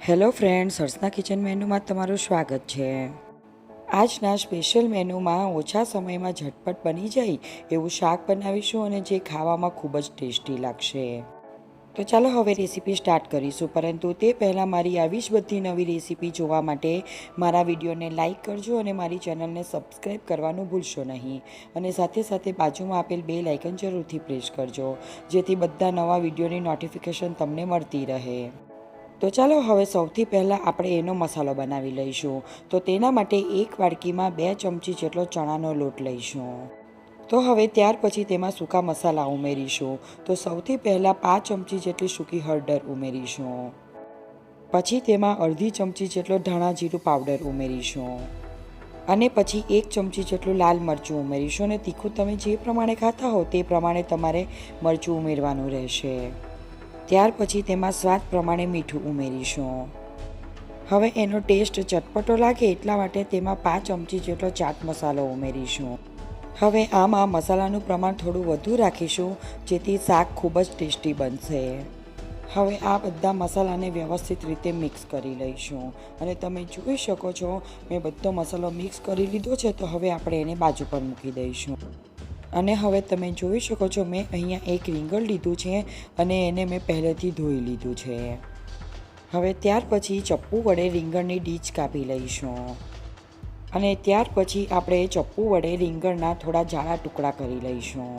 Hello friends, હર્ષના kitchen મેનુમાં તમારું સ્વાગત છે। આજના સ્પેશિયલ મેનુમાં ઓછા સમયમાં ઝટપટ બની જાય એવું શાક બનાવીશું અને જે ખાવામાં ખૂબ જ ટેસ્ટી લાગશે। તો ચાલો હવે રેસીપી સ્ટાર્ટ કરીશું, પરંતુ તે પહેલાં મારી આવી જ બધી નવી રેસીપી જોવા માટે મારા વિડીયોને લાઇક કરજો અને મારી ચેનલને સબસ્ક્રાઈબ કરવાનું ભૂલશો નહીં, અને સાથે સાથે બાજુમાં આપેલ બેલ આઇકન જરૂરથી પ્રેસ કરજો, જેથી બધા નવા વિડીયોની નોટિફિકેશન તમને મળતી રહે। તો ચાલો હવે સૌથી પહેલાં આપણે એનો મસાલો બનાવી લઈશું। તો તેના માટે એક વાડકીમાં 2 ચમચી જેટલો ચણાનો લોટ લઈશું। તો હવે ત્યાર પછી તેમાં સૂકા મસાલા ઉમેરીશું। તો સૌથી પહેલાં 5 ચમચી જેટલી સૂકી હળદર ઉમેરીશું। પછી તેમાં અડધી ચમચી જેટલો ધાણા જીરું પાવડર ઉમેરીશું, અને પછી 1 ચમચી જેટલું લાલ મરચું ઉમેરીશું। અને તીખું તમે જે પ્રમાણે ખાતા હો તે પ્રમાણે તમારે મરચું ઉમેરવાનું રહેશે। ત્યાર પછી તેમાં સ્વાદ પ્રમાણે મીઠું ઉમેરીશું। હવે એનો ટેસ્ટ ચટપટો લાગે એટલા માટે તેમાં 5 ચમચી જેટલો ચાટ મસાલો ઉમેરીશું। હવે આમાં મસાલાનું પ્રમાણ થોડું વધુ રાખીશું, જેથી શાક ખૂબ જ ટેસ્ટી બનશે। હવે આ બધા મસાલાને વ્યવસ્થિત રીતે મિક્સ કરી લઈશું, અને તમે જોઈ શકો છો મેં બધો મસાલો મિક્સ કરી લીધો છે। તો હવે આપણે એને બાજુ પર મૂકી દઈશું। અને હવે તમે જોઈ શકો છો મેં અહીંયા એક રીંગણ લીધું છે, અને એને મેં પહેલેથી ધોઈ લીધું છે। હવે ત્યાર પછી ચપ્પુ વડે રીંગણની ડીચ કાપી લઈશું, અને ત્યાર પછી આપણે ચપ્પુ વડે રીંગણના થોડા જાડા ટુકડા કરી લઈશું।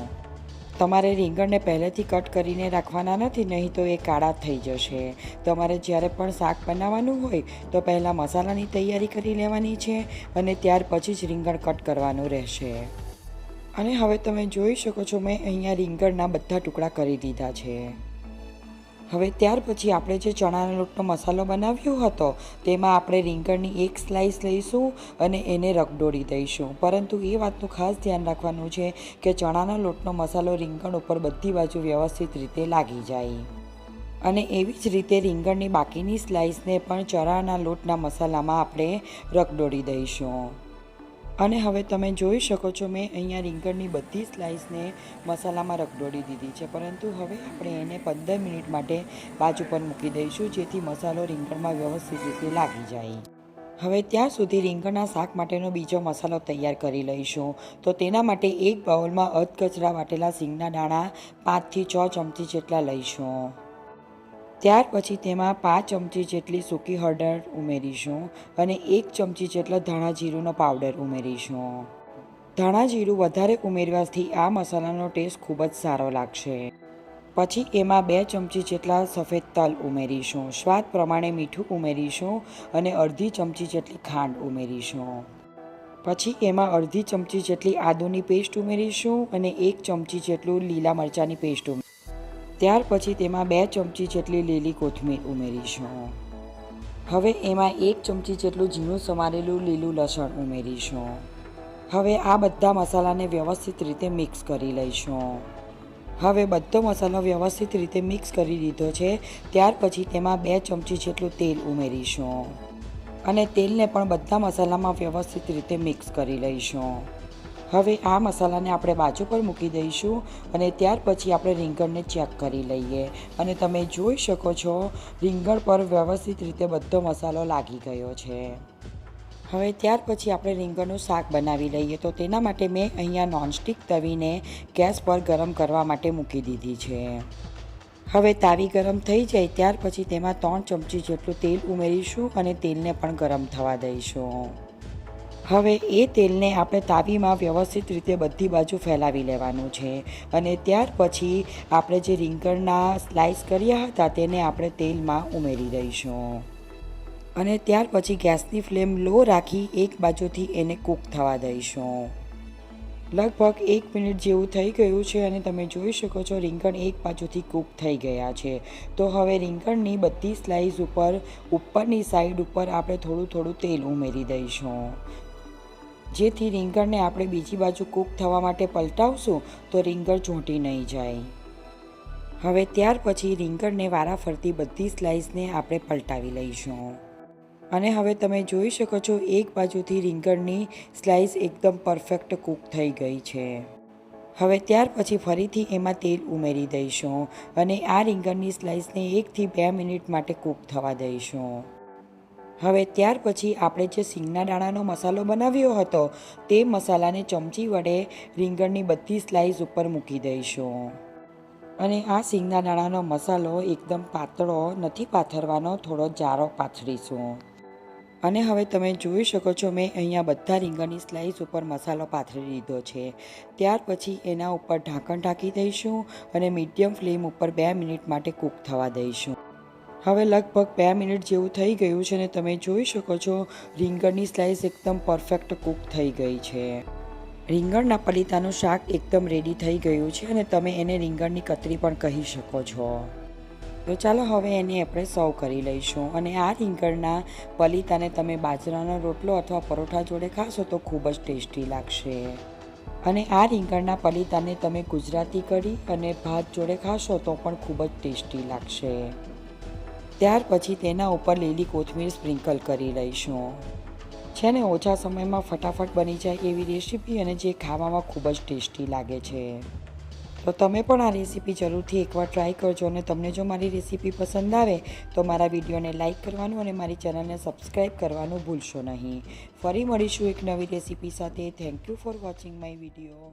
તમારે રીંગણને પહેલેથી કટ કરીને રાખવાના નથી, નહીં તો એ કાળા થઈ જશે। તમારે જ્યારે પણ શાક બનાવવાનું હોય તો પહેલાં મસાલાની તૈયારી કરી લેવાની છે, અને ત્યાર પછી જ રીંગણ કટ કરવાનું રહેશે। અને હવે તમે જોઈ શકો છો મેં અહીંયા રીંગણના બધા ટુકડા કરી દીધા છે। હવે ત્યાર પછી આપણે જે ચણાના લોટનો મસાલો બનાવ્યો હતો તેમાં આપણે રીંગણની એક સ્લાઈસ લઈશું અને એને રગડોળી દઈશું। પરંતુ એ વાતનું ખાસ ધ્યાન રાખવાનું છે કે ચણાના લોટનો મસાલો રીંગણ ઉપર બધી બાજુ વ્યવસ્થિત રીતે લાગી જાય, અને એવી જ રીતે રીંગણની બાકીની સ્લાઈસને પણ ચણાના લોટના મસાલામાં આપણે રગડોળી દઈશું। અને હવે તમે જોઈ શકો છો મેં અહીંયા રીંગણની બધી સ્લાઈસને મસાલામાં રગડોળી દીધી છે, પરંતુ હવે આપણે એને 15 મિનિટ માટે બાજુ પર મૂકી દઈશું, જેથી મસાલો રીંગણમાં વ્યવસ્થિત રીતે લાગી જાય। હવે ત્યાં સુધી રીંગણના શાક માટેનો બીજો મસાલો તૈયાર કરી લઈશું। તો તેના માટે એક બાઉલમાં અધકચરા વાટેલા સિંગના દાણા 5 થી 6 ચમચી જેટલા લઈશું। ત્યાર પછી તેમાં 5 ચમચી જેટલી સૂકી હળદર ઉમેરીશું, અને 1 ચમચી જેટલા ધાણા જીરુંનો પાવડર ઉમેરીશું। ધાણા જીરું વધારે ઉમેરવાથી આ મસાલાનો ટેસ્ટ ખૂબ જ સારો લાગશે। પછી એમાં 2 ચમચી જેટલા સફેદ તલ ઉમેરીશું, સ્વાદ પ્રમાણે મીઠું ઉમેરીશું, અને અડધી ચમચી જેટલી ખાંડ ઉમેરીશું। પછી એમાં અડધી ચમચી જેટલી આદુની પેસ્ટ ઉમેરીશું, અને 1 ચમચી જેટલું લીલા મરચાંની પેસ્ટ ઉમેરીશું। ત્યાર પછી તેમાં 2 ચમચી જેટલી લીલી કોથમીર ઉમેરીશું। હવે એમાં 1 ચમચી જેટલું ઝીણું સમારેલું લીલું લસણ ઉમેરીશું। હવે આ બધા મસાલાને વ્યવસ્થિત રીતે મિક્સ કરી લઈશું। હવે બધો મસાલો વ્યવસ્થિત રીતે મિક્સ કરી દીધો છે। ત્યાર પછી તેમાં 2 ચમચી જેટલું તેલ ઉમેરીશું, અને તેલને પણ બધા મસાલામાં વ્યવસ્થિત રીતે મિક્સ કરી લઈશું। હવે આ મસાલાને આપણે બાજુ પર મૂકી દઈશું, અને ત્યાર પછી આપણે રીંગણને ચેક કરી લઈએ, અને તમે જોઈ શકો છો રીંગણ પર વ્યવસ્થિત રીતે બધો મસાલો લાગી ગયો છે। હવે ત્યાર પછી આપણે રીંગણનું શાક બનાવી લઈએ। તો તેના માટે મેં અહીંયા નોનસ્ટિક તવીને ગેસ પર ગરમ કરવા માટે મૂકી દીધી છે। હવે તાવી ગરમ થઈ જાય ત્યાર પછી તેમાં 3 ચમચી જેટલું તેલ ઉમેરીશું, અને તેલને પણ ગરમ થવા દઈશું। હવે એ તેલને આપણે તાવીમાં વ્યવસ્થિત રીતે બધી બાજુ ફેલાવી લેવાનું છે, અને ત્યાર પછી આપણે જે રીંગણના સ્લાઇસ કર્યા હતા તેને આપણે તેલમાં ઉમેરી દઈશું, અને ત્યાર પછી ગેસની ફ્લેમ લો રાખી એક બાજુથી એને કૂક થવા દઈશું। લગભગ 1 મિનિટ જેવું થઈ ગયું છે, અને તમે જોઈ શકો છો રીંગણ એક બાજુથી કૂક થઈ ગયા છે। તો હવે રીંગણની બધી સ્લાઇસ ઉપરની સાઈડ ઉપર આપણે થોડું થોડું તેલ ઉમેરી દઈશું, જેથી રીંગણને આપણે બીજી બાજુ કૂક થવા માટે પલટાવશું તો રીંગણ ચોંટી નહીં જાય। હવે ત્યાર પછી રીંગણને વારાફરતી બધી સ્લાઇસને આપણે પલટાવી લઈશું, અને હવે તમે જોઈ શકો છો એક બાજુથી રીંગણની સ્લાઇસ એકદમ પરફેક્ટ કૂક થઈ ગઈ છે। હવે ત્યાર પછી ફરીથી એમાં તેલ ઉમેરી દઈશું, અને આ રીંગણની સ્લાઇસને 1 થી 2 મિનિટ માટે કૂક થવા દઈશું। હવે ત્યાર પછી આપણે જે સિંગના દાણાનો મસાલો બનાવ્યો હતો તે મસાલાને ચમચી વડે રીંગણની બધી સ્લાઇસ ઉપર મૂકી દઈશું. અને આ સિંગના દાણાનો મસાલો એકદમ પાતળો નથી પાથરવાનો, થોડો જાડો પાથરીશું. અને હવે તમે જોઈ શકો છો મેં અહીંયા બધા રીંગણની સ્લાઇસ ઉપર મસાલો પાથરી દીધો છે. ત્યાર પછી એના ઉપર ઢાંકણ ઢાંકી દઈશું અને મીડિયમ ફ્લેમ ઉપર 2 મિનિટ માટે કૂક થવા દઈશું. હવે લગભગ 2 મિનિટ જેવું થઈ ગયું છે અને તમે જોઈ શકો છો રીંગણની સ્લાઇસ એકદમ પરફેક્ટ કૂક થઈ ગઈ છે. રીંગણના પડીતાનું શાક એકદમ રેડી થઈ ગયું છે અને તમે એને રીંગણની કતરી પણ કહી શકો છો. તો ચાલો હવે એને આપણે સર્વ કરી લઈશું. અને આ રીંગણના પલીતાને તમે બાજરાનો રોટલો અથવા પરોઠા જોડે ખાશો તો ખૂબ જ ટેસ્ટી લાગશે. અને આ રીંગણના પલીતાને તમે ગુજરાતી કઢી અને ભાત જોડે ખાશો તો પણ ખૂબ જ ટેસ્ટી લાગશે. ત્યાર પછી તેના ઉપર લીલી કોથમીર સ્પ્રિંકલ કરી લઈશું. છે ને ઓછા સમયમાં ફટાફટ બની જાય એવી રેસીપી અને જે ખાવામાં ખૂબ જ ટેસ્ટી લાગે છે. તો તમે પણ આ રેસીપી જરૂરથી એકવાર ટ્રાય કરજો. અને તમને જો મારી રેસીપી પસંદ આવે તો મારા વિડીયોને લાઇક કરવાનું અને મારી ચેનલને સબસ્ક્રાઈબ કરવાનું ભૂલશો નહીં. ફરી મળીશું એક નવી રેસીપી સાથે. Thank you for watching my video.